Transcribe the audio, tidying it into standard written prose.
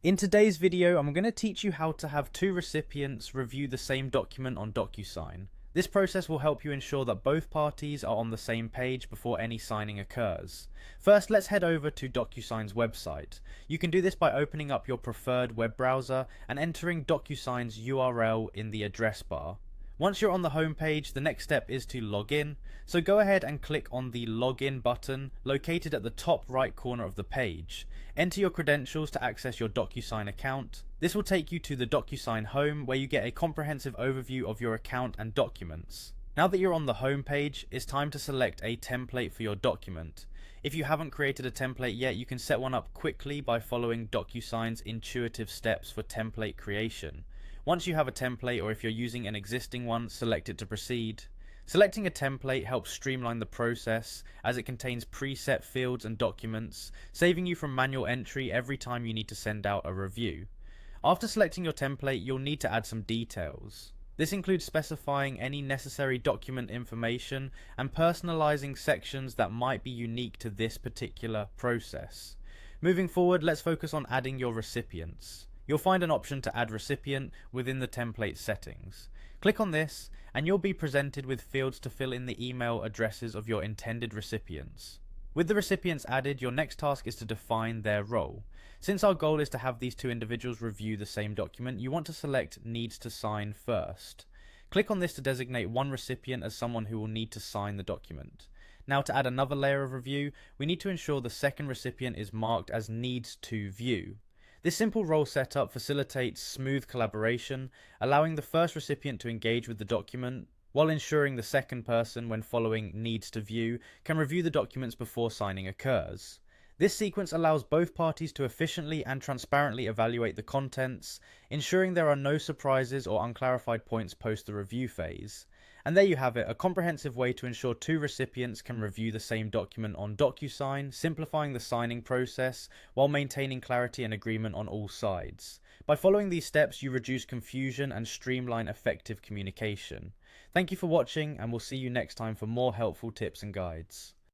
In today's video, I'm going to teach you how to have two recipients review the same document on Docusign. This process will help you ensure that both parties are on the same page before any signing occurs. First, let's head over to Docusign's website. You can do this by opening up your preferred web browser and entering Docusign's URL in the address bar. Once you're on the home page, the next step is to log in, so go ahead and click on the login button located at the top right corner of the page. Enter your credentials to access your Docusign account. This will take you to the Docusign home where you get a comprehensive overview of your account and documents. Now that you're on the home page, it's time to select a template for your document. If you haven't created a template yet, you can set one up quickly by following Docusign's intuitive steps for template creation. Once you have a template, or if you're using an existing one, select it to proceed. Selecting a template helps streamline the process as it contains preset fields and documents, saving you from manual entry every time you need to send out a review. After selecting your template, you'll need to add some details. This includes specifying any necessary document information and personalizing sections that might be unique to this particular process. Moving forward, let's focus on adding your recipients. You'll find an option to add recipient within the template settings. Click on this and you'll be presented with fields to fill in the email addresses of your intended recipients. With the recipients added, your next task is to define their role. Since our goal is to have these two individuals review the same document, you want to select needs to sign first. Click on this to designate one recipient as someone who will need to sign the document. Now, to add another layer of review, we need to ensure the second recipient is marked as needs to view. This simple role setup facilitates smooth collaboration, allowing the first recipient to engage with the document, while ensuring the second person, when following needs to view, can review the documents before signing occurs. This sequence allows both parties to efficiently and transparently evaluate the contents, ensuring there are no surprises or unclarified points post the review phase. And there you have it, a comprehensive way to ensure two recipients can review the same document on Docusign, simplifying the signing process while maintaining clarity and agreement on all sides. By following these steps, you reduce confusion and streamline effective communication. Thank you for watching, and we'll see you next time for more helpful tips and guides.